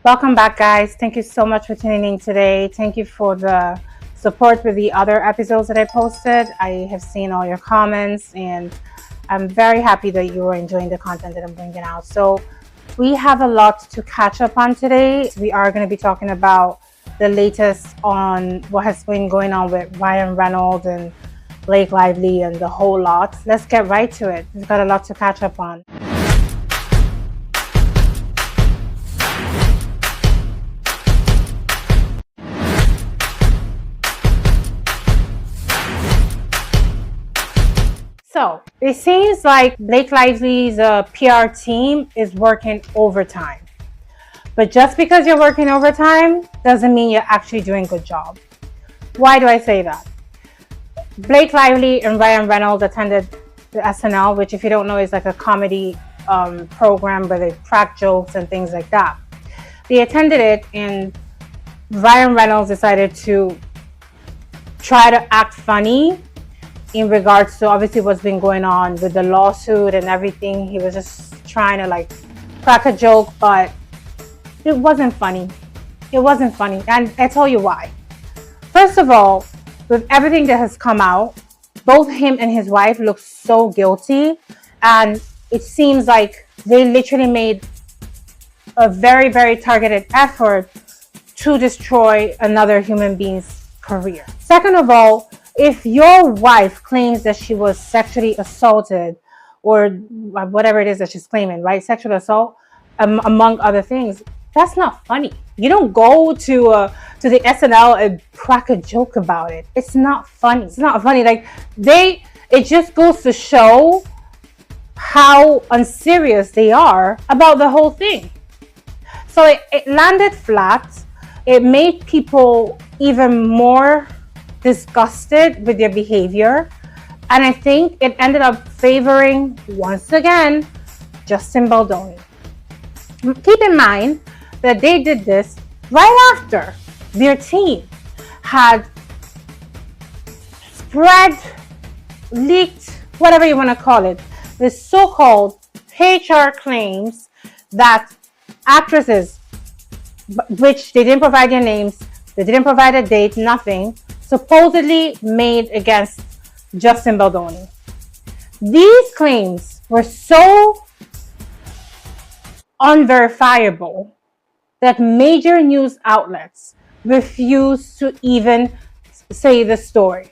Welcome back, guys. Thank you so much for tuning in today. Thank you for the support with the other episodes that I posted. I have seen all your comments, and I'm very happy that you are enjoying the content that I'm bringing out. So, we have a lot to catch up on today. We are going to be talking about the latest on what has been going on with Ryan Reynolds and Blake Lively and the whole lot. Let's get right to it. We've got a lot to catch up on. So it seems like Blake Lively's PR team is working overtime. But just because you're working overtime doesn't mean you're actually doing a good job. Why do I say that? Blake Lively and Ryan Reynolds attended the SNL, which, if you don't know, is like a comedy program where they crack jokes and things like that. They attended it, and Ryan Reynolds decided to try to act funny in regards to obviously what's been going on with the lawsuit and everything. He was just trying to crack a joke, but it wasn't funny. It wasn't funny. And I tell you why. First of all, with everything that has come out, both him and his wife look so guilty. And it seems like they literally made a very, very targeted effort to destroy another human being's career. Second of all, if your wife claims that she was sexually assaulted or whatever it is that she's claiming, right? Sexual assault, among other things, that's not funny. You don't go to the SNL and crack a joke about it. It's not funny. It's not funny. It just goes to show how unserious they are about the whole thing. So it landed flat. It made people even more disgusted with their behavior, and I think it ended up favoring, once again, Justin Baldoni. Keep in mind that they did this right after their team had spread, leaked, whatever you want to call it, the so-called HR claims that actresses, which they didn't provide their names, they didn't provide a date, nothing, supposedly made against Justin Baldoni. These claims were so unverifiable that major news outlets refused to even say the story.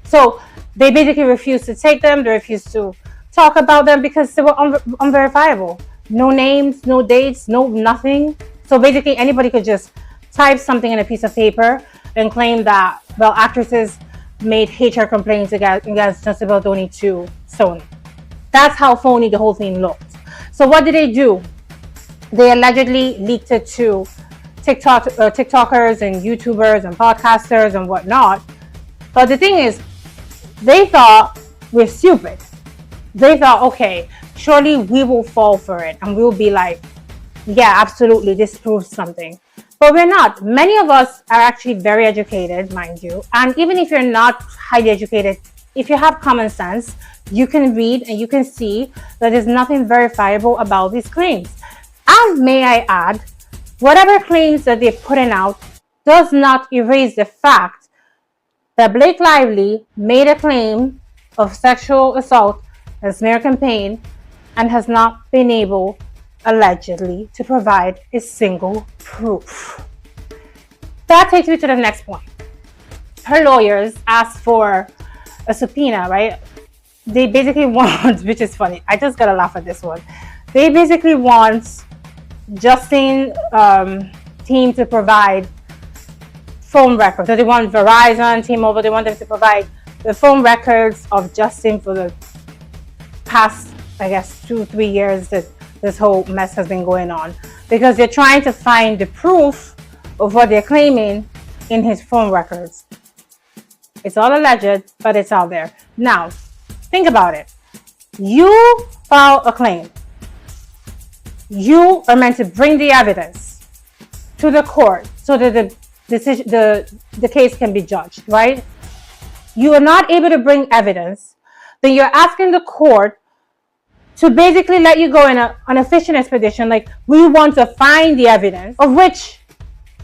So they basically refused to take them, they refused to talk about them because they were unverifiable. No names, no dates, no nothing. So basically anybody could just type something in a piece of paper and claim that, well, actresses made HR complaints against Justin Baldoni to Sony. That's how phony the whole thing looked. So what did they do? They allegedly leaked it to TikTokers and YouTubers and podcasters and whatnot. But the thing is, they thought we're stupid. They thought, okay, surely we will fall for it and we'll be like, yeah, absolutely, this proves something. But we're not. Many of us are actually very educated, mind you. And even if you're not highly educated, if you have common sense, you can read and you can see that there's nothing verifiable about these claims. And may I add, whatever claims that they're putting out does not erase the fact that Blake Lively made a claim of sexual assault and smear campaign and has not been able, allegedly, to provide a single proof. That takes me to the next point. Her lawyers asked for a subpoena, right? They basically want, which is funny, I just gotta laugh at this one. They basically want Justin team to provide phone records. So they want Verizon, T-Mobile, they want them to provide the phone records of Justin for the past, I guess, 2-3 years that this whole mess has been going on, because they're trying to find the proof of what they're claiming in his phone records. It's all alleged, but it's out there. Now, think about it. You file a claim. You are meant to bring the evidence to the court so that the case can be judged, right? You are not able to bring evidence, then you're asking the court to basically let you go on a fishing expedition. Like, we want to find the evidence, of which,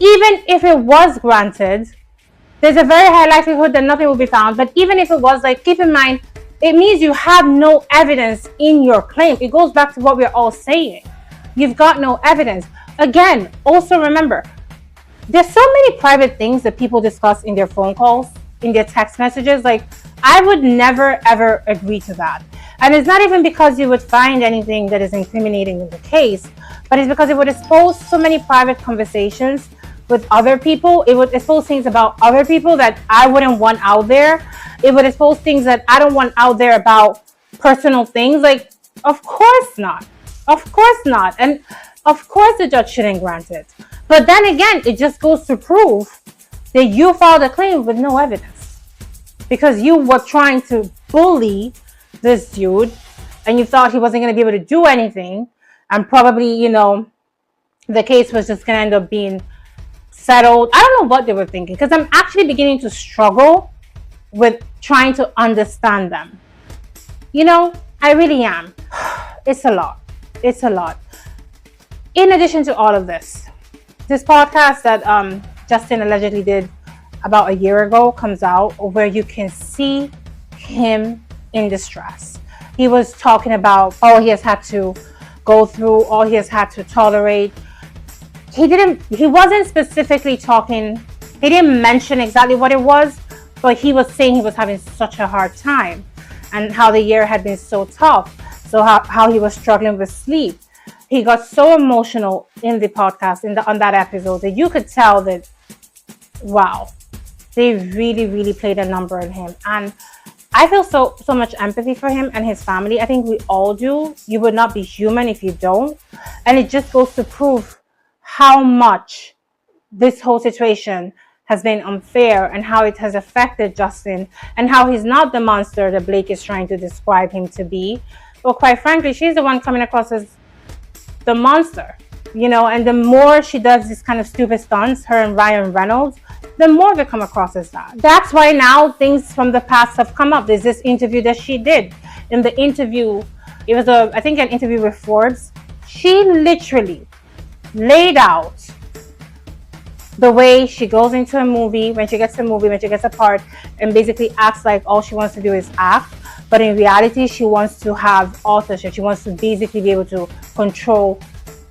even if it was granted, there's a very high likelihood that nothing will be found. But even if it was, like, keep in mind, it means you have no evidence in your claim. It goes back to what we're all saying. You've got no evidence. Again, also remember, there's so many private things that people discuss in their phone calls, in their text messages. Like, I would never, ever agree to that. And it's not even because you would find anything that is incriminating in the case, but it's because it would expose so many private conversations with other people. It would expose things about other people that I wouldn't want out there. It would expose things that I don't want out there about personal things. Like, of course not. Of course not. And of course the judge shouldn't grant it. But then again, it just goes to prove that you filed a claim with no evidence, because you were trying to bully this dude and you thought he wasn't going to be able to do anything, and probably, you know, the case was just going to end up being settled. I don't know what they were thinking, because I'm actually beginning to struggle with trying to understand them. You know, I really am. It's a lot. It's a lot. In addition to all of this podcast that Justin allegedly did about a year ago comes out, where you can see him in distress. He was talking about all he has had to go through, all he has had to tolerate. He wasn't specifically talking, he didn't mention exactly what it was, but he was saying he was having such a hard time and how the year had been so tough. So how he was struggling with sleep. He got so emotional in the podcast, on that episode, that you could tell that, wow, they really, really played a number on him. And I feel so much empathy for him and his family. I think we all do. You would not be human if you don't. And it just goes to prove how much this whole situation has been unfair, and how it has affected Justin, and how he's not the monster that Blake is trying to describe him to be. But quite frankly, she's the one coming across as the monster, you know. And the more she does this kind of stupid stunts, her and Ryan Reynolds, the more they come across as that. That's why now things from the past have come up. There's this interview that she did. In the interview, it was I think an interview with Forbes. She literally laid out the way she goes into a movie, when she gets a part, and basically acts like all she wants to do is act. But in reality, she wants to have authorship. She wants to basically be able to control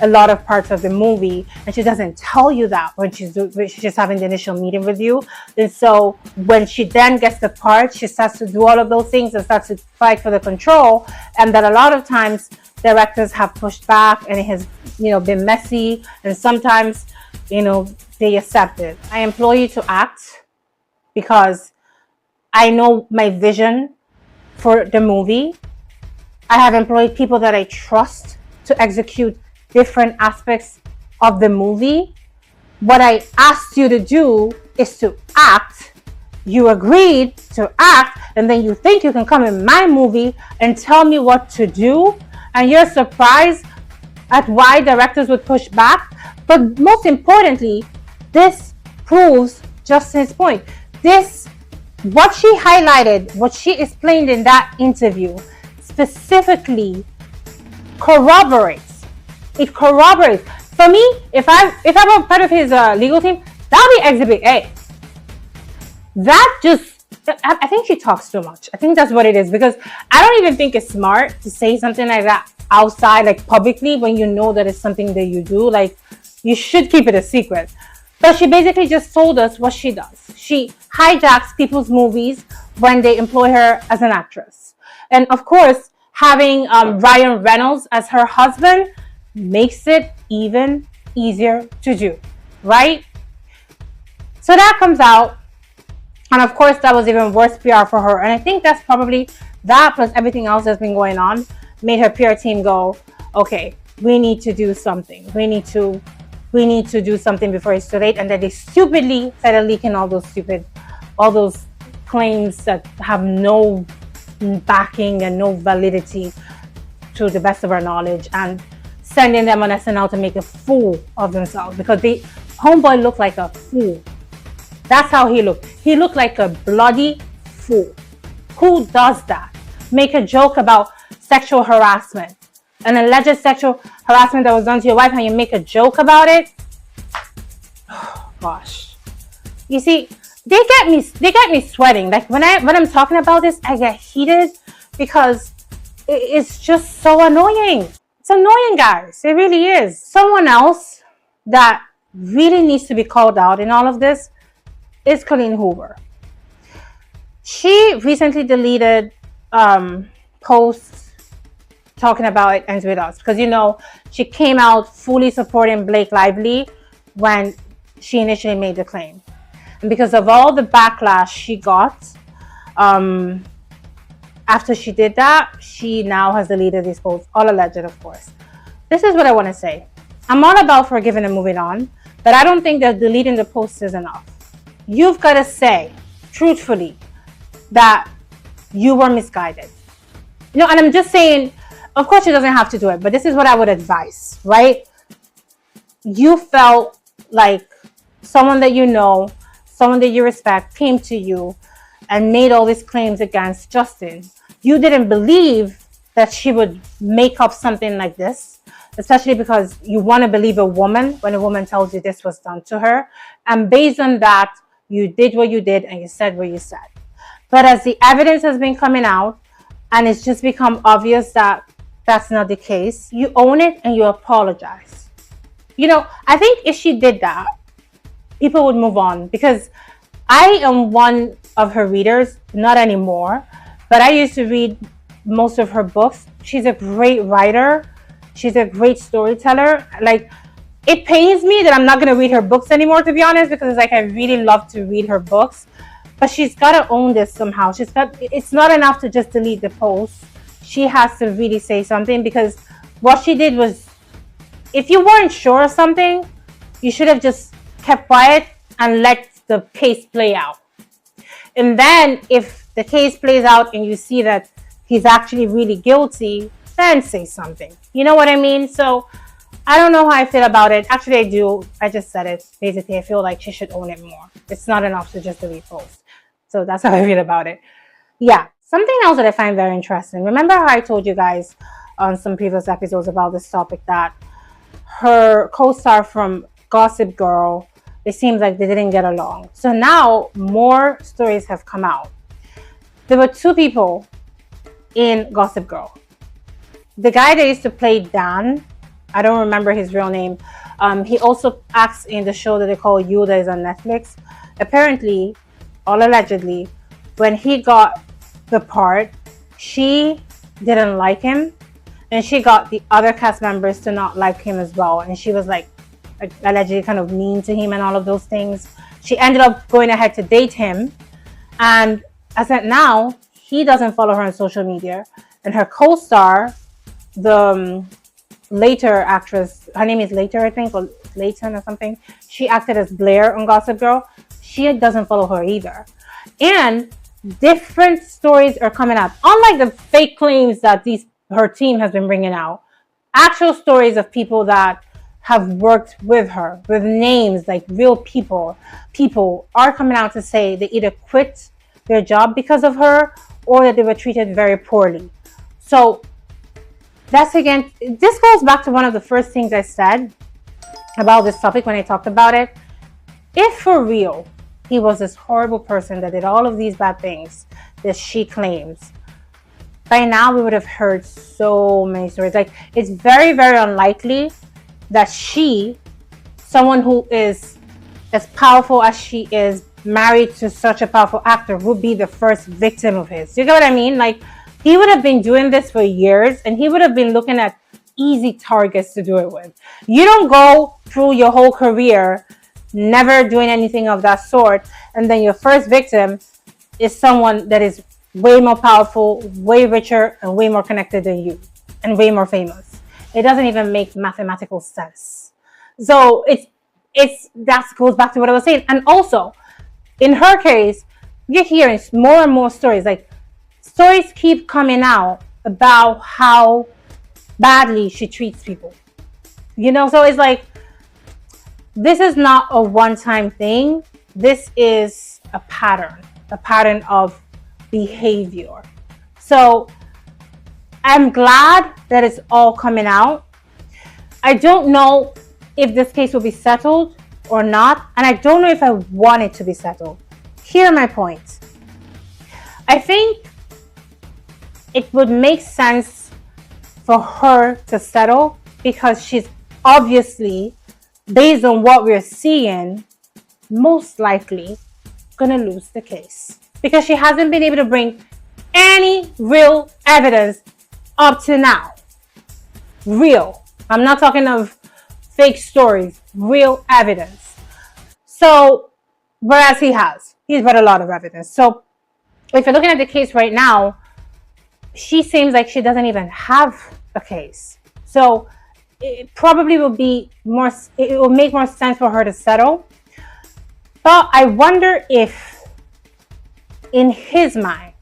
a lot of parts of the movie. And she doesn't tell you that when she's just having the initial meeting with you. And so when she then gets the part, she starts to do all of those things and starts to fight for the control. And that a lot of times directors have pushed back, and it has, you know, been messy. And sometimes, you know, they accept it. I implore you to act, because I know my vision for the movie. I have employed people that I trust to execute different aspects of the movie. What I asked you to do is to act. You agreed to act, and then you think you can come in my movie and tell me what to do, and you're surprised at why directors would push back. But most importantly, this proves Justin's point. What she highlighted, what she explained in that interview, specifically corroborates. It corroborates. For me, if I'm a part of his legal team, that'll be Exhibit A. I think she talks too much. I think that's what it is, because I don't even think it's smart to say something like that outside, like publicly, when you know that it's something that you do. Like, you should keep it a secret. But she basically just told us what she does. She hijacks people's movies when they employ her as an actress. And of course, having Ryan Reynolds as her husband makes it even easier to do, right? So that comes out. And of course, that was even worse PR for her. And I think that's probably that, plus everything else that's been going on, made her PR team go, okay, we need to do something. We need to do something before it's too late. And then they stupidly started leaking all those claims that have no backing and no validity, to the best of our knowledge, and sending them on SNL to make a fool of themselves, because homeboy looked like a fool. That's how he looked. He looked like a bloody fool. Who does that? Make a joke about sexual harassment, an alleged sexual harassment that was done to your wife, and you make a joke about it. Oh, gosh. You see, they get me sweating. Like when I'm talking about this, I get heated because it's just so annoying. It's annoying, guys. It really is. Someone else that really needs to be called out in all of this is Colleen Hoover. She recently deleted posts talking about It Ends With Us because, you know, she came out fully supporting Blake Lively when she initially made the claim. And because of all the backlash she got after she did that, she now has deleted these posts, all alleged, of course. This is what I want to say. I'm all about forgiving and moving on, but I don't think that deleting the posts is enough. You've got to say, truthfully, that you were misguided. You know, and I'm just saying, of course she doesn't have to do it, but this is what I would advise, right? You felt like someone that you know, someone that you respect came to you and made all these claims against Justin. You didn't believe that she would make up something like this, especially because you want to believe a woman when a woman tells you this was done to her. And based on that, you did what you did and you said what you said. But as the evidence has been coming out and it's just become obvious that that's not the case, you own it and you apologize. You know, I think if she did that, people would move on, because I am one of her readers, not anymore, but I used to read most of her books. She's a great writer. She's a great storyteller. Like, it pains me that I'm not going to read her books anymore, to be honest, because it's like I really love to read her books. But she's got to own this somehow. It's not enough to just delete the post. She has to really say something, because what she did was, if you weren't sure of something, you should have just kept quiet and let the case play out. And then if the case plays out and you see that he's actually really guilty, then say something. You know what I mean? So I don't know how I feel about it. Actually, I do. I just said it. Basically, I feel like she should own it more. It's not enough to just delete posts. So that's how I feel about it. Yeah. Something else that I find very interesting. Remember how I told you guys on some previous episodes about this topic that her co-star from Gossip Girl, it seems like they didn't get along. So now more stories have come out. There were two people in Gossip Girl. The guy that used to play Dan, I don't remember his real name. He also acts in the show that they call You, that is on Netflix. Apparently, all allegedly, when he got the part, she didn't like him, and she got the other cast members to not like him as well. And she was like allegedly kind of mean to him and all of those things. She ended up going ahead to date him, and as at now, he doesn't follow her on social media. And her co-star, the later actress, her name is Later, I think, or Layton or something. She acted as Blair on Gossip Girl. She doesn't follow her either. And different stories are coming up. Unlike the fake claims that her team has been bringing out, actual stories of people that have worked with her, with names, like real people are coming out to say they either quit their job because of her or that they were treated very poorly. So that's, again, this goes back to one of the first things I said about this topic when I talked about it. If for real he was this horrible person that did all of these bad things that she claims, by now we would have heard so many stories. Like, it's very, very unlikely that someone who is as powerful as she is, married to such a powerful actor, would be the first victim of his. You get what I mean? Like, he would have been doing this for years, and he would have been looking at easy targets to do it with. You don't go through your whole career never doing anything of that sort, and then your first victim is someone that is way more powerful, way richer, and way more connected than you, and way more famous. It doesn't even make mathematical sense. So that goes back to what I was saying. And also, in her case, we're hearing more and more stories. Like, stories keep coming out about how badly she treats people. You know, so it's like, this is not a one-time thing. This is a pattern of behavior. So I'm glad that it's all coming out. I don't know if this case will be settled or not, and I don't know if I want it to be settled. Here are my points. I think it would make sense for her to settle because she's obviously, based on what we're seeing, most likely gonna lose the case because she hasn't been able to bring any real evidence up to now. Real. I'm not talking of fake stories, real evidence. So, whereas he's brought a lot of evidence. So, if you're looking at the case right now, she seems like she doesn't even have a case. So, it probably will be more, it will make more sense for her to settle. But I wonder if in his mind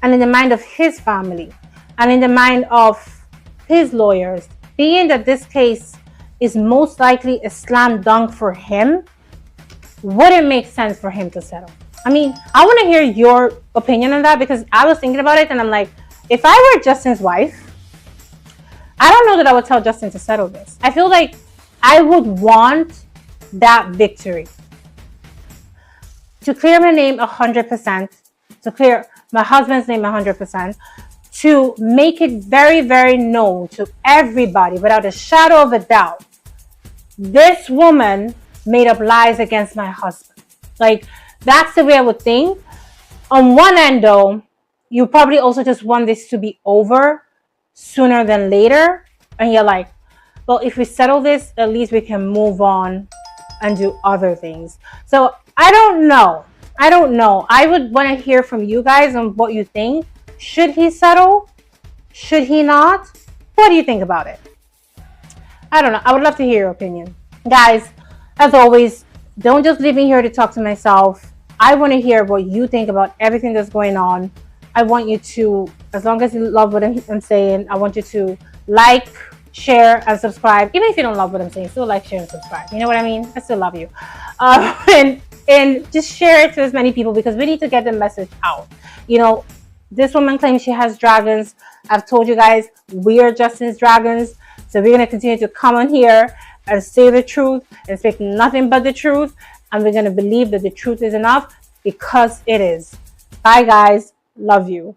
and in the mind of his family and in the mind of his lawyers, being that this case is most likely a slam dunk for him, would it make sense for him to settle? I mean, I want to hear your opinion on that because I was thinking about it and I'm like, if I were Justin's wife, I don't know that I would tell Justin to settle this. I feel like I would want that victory. To clear my name 100%, to clear my husband's name 100%, to make it very, very known to everybody without a shadow of a doubt, this woman made up lies against my husband. Like, that's the way I would think. On one end, though, you probably also just want this to be over sooner than later. And you're like, well, if we settle this, at least we can move on and do other things. So I don't know. I would want to hear from you guys on what you think. Should he settle? Should he not? What do you think about it? I don't know. I would love to hear your opinion. Guys, as always, don't just leave me here to talk to myself. I want to hear what you think about everything that's going on. I want you to, as long as you love what I'm saying, I want you to like, share, and subscribe. Even if you don't love what I'm saying, still like, share, and subscribe. You know what I mean? I still love you. And just share it to as many people because we need to get the message out. You know, this woman claims she has dragons. I've told you guys, we are Justin's dragons. So we're going to continue to come on here and say the truth and speak nothing but the truth. And we're going to believe that the truth is enough because it is. Bye, guys. Love you.